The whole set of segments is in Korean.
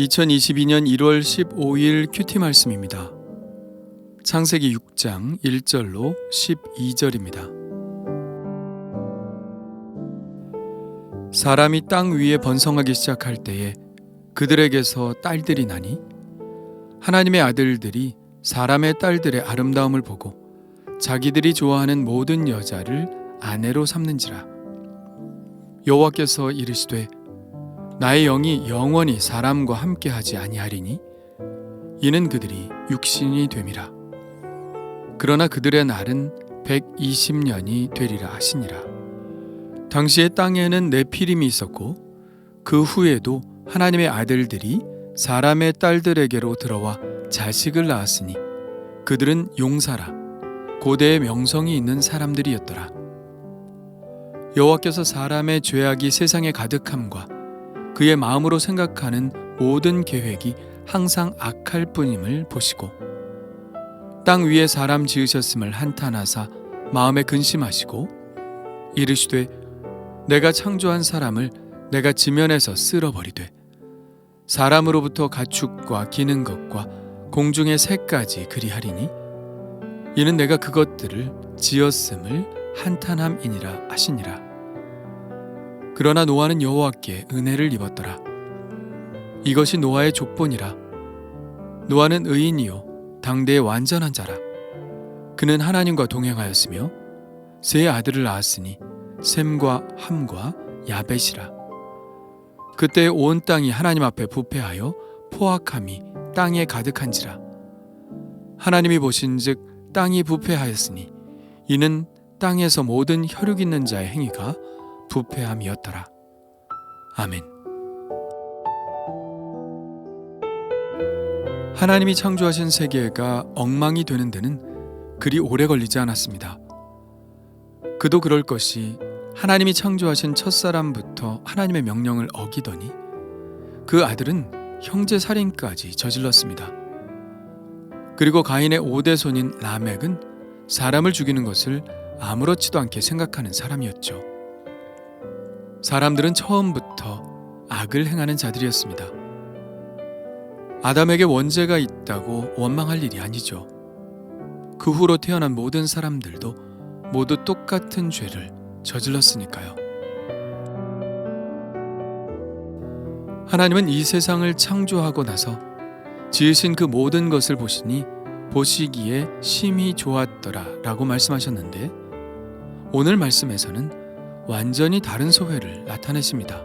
2022년 1월 15일 큐티 말씀입니다. 창세기 6장 1절로 12절입니다. 사람이 땅 위에 번성하기 시작할 때에 그들에게서 딸들이 나니 하나님의 아들들이 사람의 딸들의 아름다움을 보고 자기들이 좋아하는 모든 여자를 아내로 삼는지라. 여호와께서 이르시되 나의 영이 영원히 사람과 함께하지 아니하리니 이는 그들이 육신이 됨이라. 그러나 그들의 날은 120년이 되리라 하시니라. 당시에 땅에는 네피림이 있었고 그 후에도 하나님의 아들들이 사람의 딸들에게로 들어와 자식을 낳았으니 그들은 용사라 고대의 명성이 있는 사람들이었더라. 여호와께서 사람의 죄악이 세상에 가득함과 그의 마음으로 생각하는 모든 계획이 항상 악할 뿐임을 보시고 땅 위에 사람 지으셨음을 한탄하사 마음에 근심하시고 이르시되 내가 창조한 사람을 내가 지면에서 쓸어버리되 사람으로부터 가축과 기는 것과 공중의 새까지 그리하리니 이는 내가 그것들을 지었음을 한탄함이니라 하시니라. 그러나 노아는 여호와께 은혜를 입었더라. 이것이 노아의 족본이라. 노아는 의인이요 당대의 완전한 자라. 그는 하나님과 동행하였으며 세 아들을 낳았으니 셈과 함과 야벳이라. 그때 온 땅이 하나님 앞에 부패하여 포악함이 땅에 가득한지라. 하나님이 보신즉 땅이 부패하였으니 이는 땅에서 모든 혈육 있는 자의 행위가 부패함이었더라. 아멘. 하나님이 창조하신 세계가 엉망이 되는 데는 그리 오래 걸리지 않았습니다. 그도 그럴 것이 하나님이 창조하신 첫사람부터 하나님의 명령을 어기더니 그 아들은 형제 살인까지 저질렀습니다. 그리고 가인의 5대 손인 라멕은 사람을 죽이는 것을 아무렇지도 않게 생각하는 사람이었죠. 사람들은 처음부터 악을 행하는 자들이었습니다. 아담에게 원죄가 있다고 원망할 일이 아니죠. 그 후로 태어난 모든 사람들도 모두 똑같은 죄를 저질렀으니까요. 하나님은 이 세상을 창조하고 나서 지으신 그 모든 것을 보시니 보시기에 심히 좋았더라 라고 말씀하셨는데 오늘 말씀에서는 완전히 다른 소회를 나타내십니다.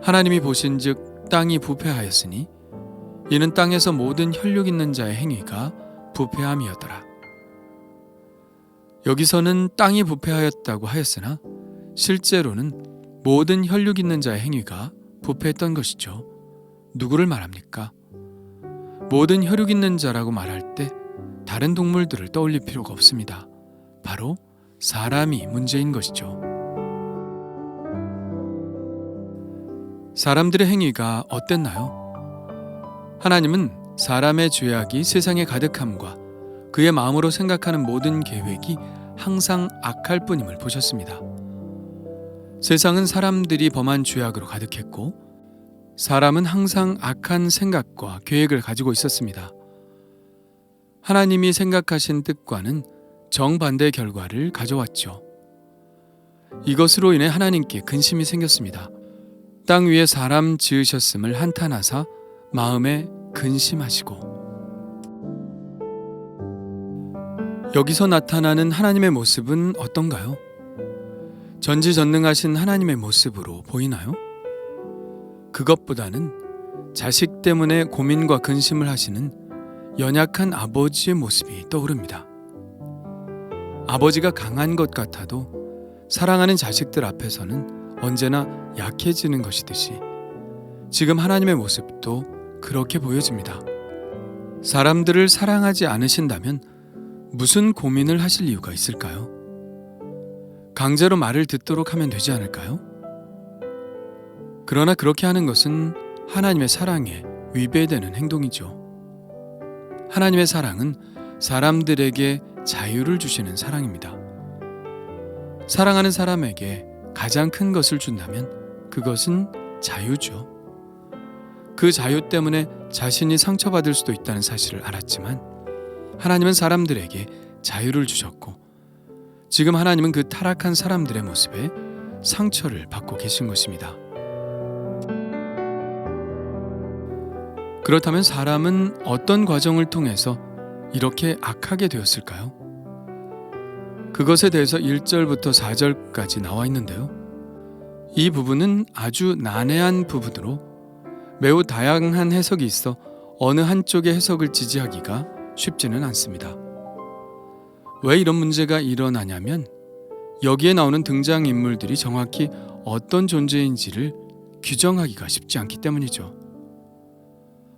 하나님이 보신즉 땅이 부패하였으니 이는 땅에서 모든 혈육 있는 자의 행위가 부패함이었더라. 여기서는 땅이 부패하였다고 하였으나 실제로는 모든 혈육 있는 자의 행위가 부패했던 것이죠. 누구를 말합니까? 모든 혈육 있는 자라고 말할 때 다른 동물들을 떠올릴 필요가 없습니다. 바로 사람이 문제인 것이죠. 사람들의 행위가 어땠나요? 하나님은 사람의 죄악이 세상에 가득함과 그의 마음으로 생각하는 모든 계획이 항상 악할 뿐임을 보셨습니다. 세상은 사람들이 범한 죄악으로 가득했고 사람은 항상 악한 생각과 계획을 가지고 있었습니다. 하나님이 생각하신 뜻과는 정반대의 결과를 가져왔죠. 이것으로 인해 하나님께 근심이 생겼습니다. 땅 위에 사람 지으셨음을 한탄하사 마음에 근심하시고 여기서 나타나는 하나님의 모습은 어떤가요? 전지전능하신 하나님의 모습으로 보이나요? 그것보다는 자식 때문에 고민과 근심을 하시는 연약한 아버지의 모습이 떠오릅니다. 아버지가 강한 것 같아도 사랑하는 자식들 앞에서는 언제나 약해지는 것이듯이 지금 하나님의 모습도 그렇게 보여집니다. 사람들을 사랑하지 않으신다면 무슨 고민을 하실 이유가 있을까요? 강제로 말을 듣도록 하면 되지 않을까요? 그러나 그렇게 하는 것은 하나님의 사랑에 위배되는 행동이죠. 하나님의 사랑은 사람들에게 자유를 주시는 사랑입니다. 사랑하는 사람에게 가장 큰 것을 준다면 그것은 자유죠. 그 자유 때문에 자신이 상처받을 수도 있다는 사실을 알았지만 하나님은 사람들에게 자유를 주셨고 지금 하나님은 그 타락한 사람들의 모습에 상처를 받고 계신 것입니다. 그렇다면 사람은 어떤 과정을 통해서 이렇게 악하게 되었을까요? 그것에 대해서 1절부터 4절까지 나와 있는데요. 이 부분은 아주 난해한 부분으로 매우 다양한 해석이 있어 어느 한쪽의 해석을 지지하기가 쉽지는 않습니다. 왜 이런 문제가 일어나냐면 여기에 나오는 등장인물들이 정확히 어떤 존재인지를 규정하기가 쉽지 않기 때문이죠.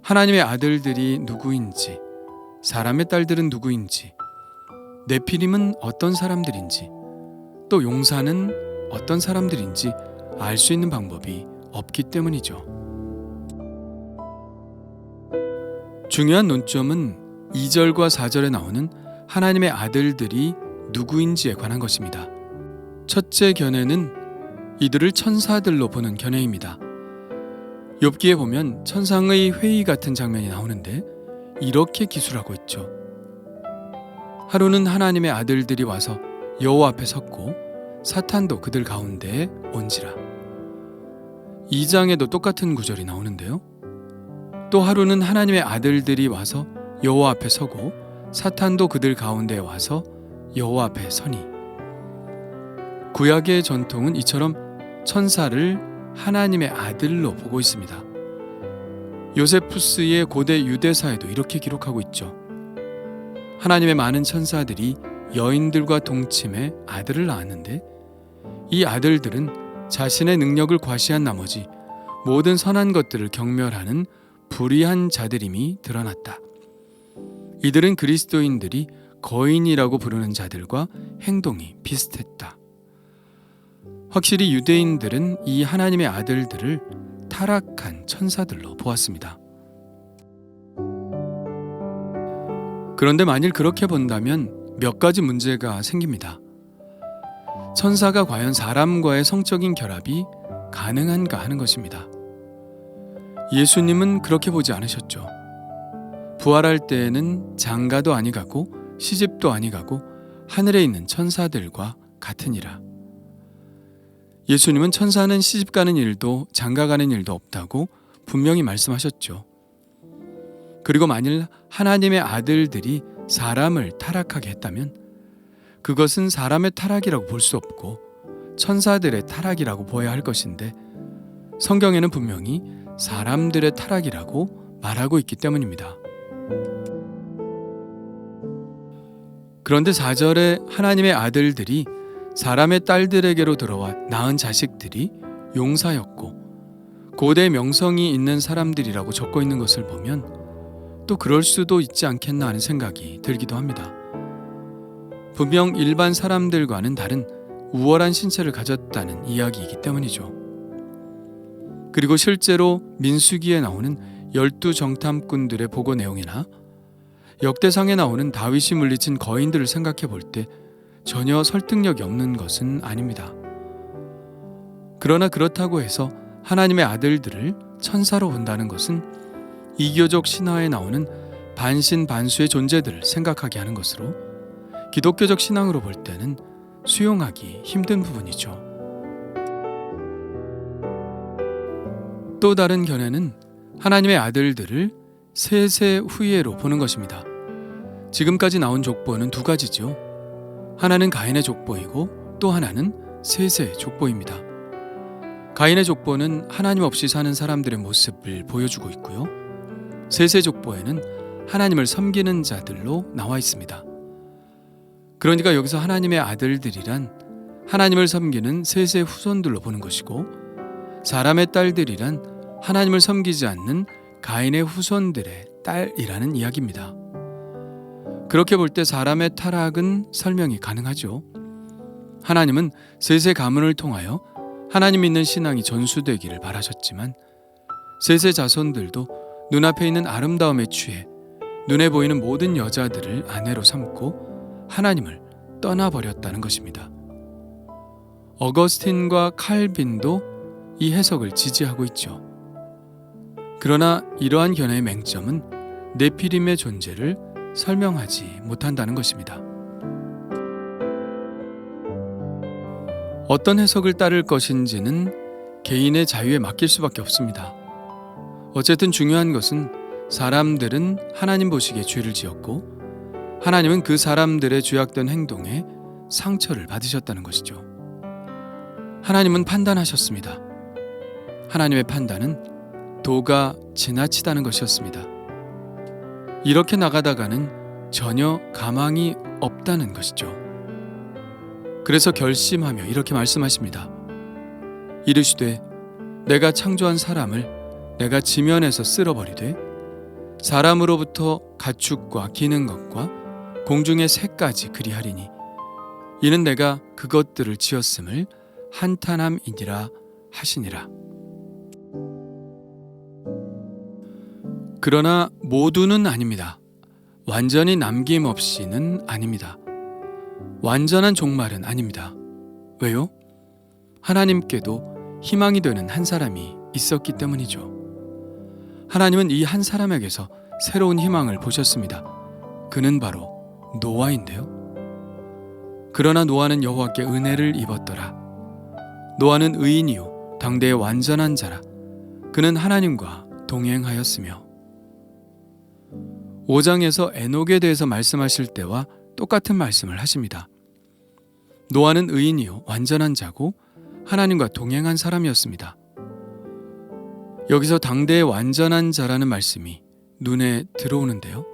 하나님의 아들들이 누구인지, 사람의 딸들은 누구인지, 네피림은 어떤 사람들인지, 또 용사는 어떤 사람들인지 알 수 있는 방법이 없기 때문이죠. 중요한 논점은 2절과 4절에 나오는 하나님의 아들들이 누구인지에 관한 것입니다. 첫째 견해는 이들을 천사들로 보는 견해입니다. 욥기에 보면 천상의 회의 같은 장면이 나오는데 이렇게 기술하고 있죠. 하루는 하나님의 아들들이 와서 여호와 앞에 섰고 사탄도 그들 가운데에 온지라. 2장에도 똑같은 구절이 나오는데요. 또 하루는 하나님의 아들들이 와서 여호와 앞에 서고 사탄도 그들 가운데에 와서 여호와 앞에 서니. 구약의 전통은 이처럼 천사를 하나님의 아들로 보고 있습니다. 요세푸스의 고대 유대사에도 이렇게 기록하고 있죠. 하나님의 많은 천사들이 여인들과 동침해 아들을 낳았는데 이 아들들은 자신의 능력을 과시한 나머지 모든 선한 것들을 경멸하는 불의한 자들임이 드러났다. 이들은 그리스도인들이 거인이라고 부르는 자들과 행동이 비슷했다. 확실히 유대인들은 이 하나님의 아들들을 타락한 천사들로 보았습니다. 그런데 만일 그렇게 본다면 몇 가지 문제가 생깁니다. 천사가 과연 사람과의 성적인 결합이 가능한가 하는 것입니다. 예수님은 그렇게 보지 않으셨죠. 부활할 때에는 장가도 아니가고 시집도 아니가고 하늘에 있는 천사들과 같으니라. 예수님은 천사는 시집가는 일도 장가가는 일도 없다고 분명히 말씀하셨죠. 그리고 만일 하나님의 아들들이 사람을 타락하게 했다면 그것은 사람의 타락이라고 볼 수 없고 천사들의 타락이라고 보아야 할 것인데 성경에는 분명히 사람들의 타락이라고 말하고 있기 때문입니다. 그런데 4절에 하나님의 아들들이 사람의 딸들에게로 들어와 낳은 자식들이 용사였고 고대 명성이 있는 사람들이라고 적고 있는 것을 보면 또 그럴 수도 있지 않겠나 하는 생각이 들기도 합니다. 분명 일반 사람들과는 다른 우월한 신체를 가졌다는 이야기이기 때문이죠. 그리고 실제로 민수기에 나오는 12정탐꾼들의 보고 내용이나 역대상에 나오는 다윗이 물리친 거인들을 생각해 볼 때 전혀 설득력이 없는 것은 아닙니다. 그러나 그렇다고 해서 하나님의 아들들을 천사로 본다는 것은 이교적 신화에 나오는 반신반수의 존재들을 생각하게 하는 것으로 기독교적 신앙으로 볼 때는 수용하기 힘든 부분이죠. 또 다른 견해는 하나님의 아들들을 세세 후예로 보는 것입니다. 지금까지 나온 족보는 두 가지죠. 하나는 가인의 족보이고 또 하나는 셋의 족보입니다. 가인의 족보는 하나님 없이 사는 사람들의 모습을 보여주고 있고요. 셋의 족보에는 하나님을 섬기는 자들로 나와 있습니다. 그러니까 여기서 하나님의 아들들이란 하나님을 섬기는 셋의 후손들로 보는 것이고 사람의 딸들이란 하나님을 섬기지 않는 가인의 후손들의 딸이라는 이야기입니다. 그렇게 볼 때 사람의 타락은 설명이 가능하죠. 하나님은 셋의 가문을 통하여 하나님 믿는 신앙이 전수되기를 바라셨지만 셋의 자손들도 눈앞에 있는 아름다움에 취해 눈에 보이는 모든 여자들을 아내로 삼고 하나님을 떠나버렸다는 것입니다. 어거스틴과 칼빈도 이 해석을 지지하고 있죠. 그러나 이러한 견해의 맹점은 네피림의 존재를 설명하지 못한다는 것입니다. 어떤 해석을 따를 것인지는 개인의 자유에 맡길 수밖에 없습니다. 어쨌든 중요한 것은 사람들은 하나님 보시기에 죄를 지었고 하나님은 그 사람들의 죄악된 행동에 상처를 받으셨다는 것이죠. 하나님은 판단하셨습니다. 하나님의 판단은 도가 지나치다는 것이었습니다. 이렇게 나가다가는 전혀 가망이 없다는 것이죠. 그래서 결심하며 이렇게 말씀하십니다. 이르시되 내가 창조한 사람을 내가 지면에서 쓸어버리되 사람으로부터 가축과 기는 것과 공중의 새까지 그리하리니 이는 내가 그것들을 지었음을 한탄함이니라 하시니라. 그러나 모두는 아닙니다. 완전히 남김없이는 아닙니다. 완전한 종말은 아닙니다. 왜요? 하나님께도 희망이 되는 한 사람이 있었기 때문이죠. 하나님은 이 한 사람에게서 새로운 희망을 보셨습니다. 그는 바로 노아인데요. 그러나 노아는 여호와께 은혜를 입었더라. 노아는 의인이요 당대의 완전한 자라. 그는 하나님과 동행하였으며. 5장에서 에녹에 대해서 말씀하실 때와 똑같은 말씀을 하십니다. 노아는 의인이요 완전한 자고 하나님과 동행한 사람이었습니다. 여기서 당대의 완전한 자라는 말씀이 눈에 들어오는데요.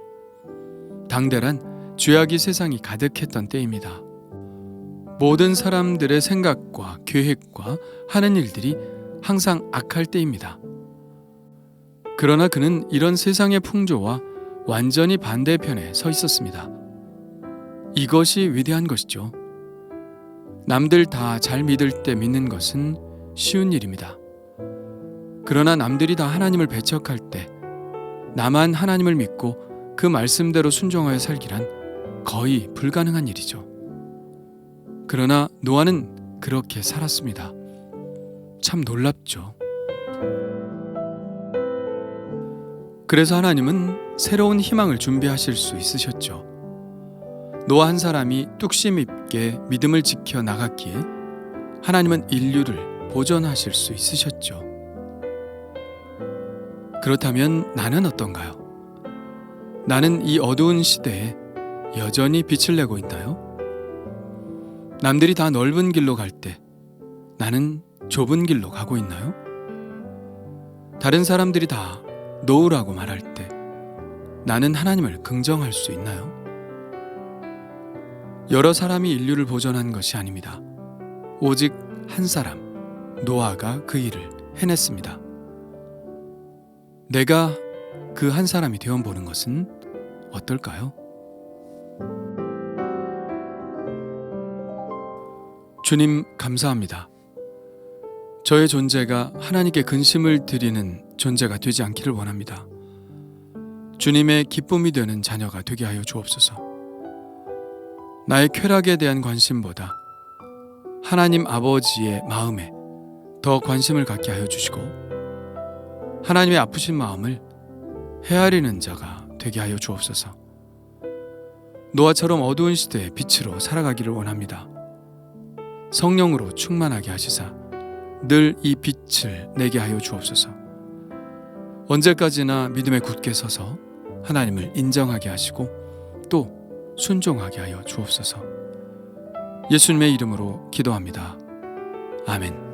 당대란 죄악이 세상이 가득했던 때입니다. 모든 사람들의 생각과 계획과 하는 일들이 항상 악할 때입니다. 그러나 그는 이런 세상의 풍조와 완전히 반대편에 서 있었습니다. 이것이 위대한 것이죠. 남들 다 잘 믿을 때 믿는 것은 쉬운 일입니다. 그러나 남들이 다 하나님을 배척할 때 나만 하나님을 믿고 그 말씀대로 순종하여 살기란 거의 불가능한 일이죠. 그러나 노아는 그렇게 살았습니다. 참 놀랍죠. 그래서 하나님은 새로운 희망을 준비하실 수 있으셨죠. 노아 한 사람이 뚝심 있게 믿음을 지켜 나갔기에 하나님은 인류를 보존하실 수 있으셨죠. 그렇다면 나는 어떤가요? 나는 이 어두운 시대에 여전히 빛을 내고 있나요? 남들이 다 넓은 길로 갈 때 나는 좁은 길로 가고 있나요? 다른 사람들이 다 노우라고 말할 때 나는 하나님을 긍정할 수 있나요? 여러 사람이 인류를 보존한 것이 아닙니다. 오직 한 사람, 노아가 그 일을 해냈습니다. 내가 그 한 사람이 되어보는 것은 어떨까요? 주님 감사합니다. 저의 존재가 하나님께 근심을 드리는 존재가 되지 않기를 원합니다. 주님의 기쁨이 되는 자녀가 되게 하여 주옵소서. 나의 쾌락에 대한 관심보다 하나님 아버지의 마음에 더 관심을 갖게 하여 주시고 하나님의 아프신 마음을 헤아리는 자가 되게 하여 주옵소서. 노아처럼 어두운 시대의 빛으로 살아가기를 원합니다. 성령으로 충만하게 하시사 늘 이 빛을 내게 하여 주옵소서. 언제까지나 믿음에 굳게 서서 하나님을 인정하게 하시고 또 순종하게 하여 주옵소서. 예수님의 이름으로 기도합니다. 아멘.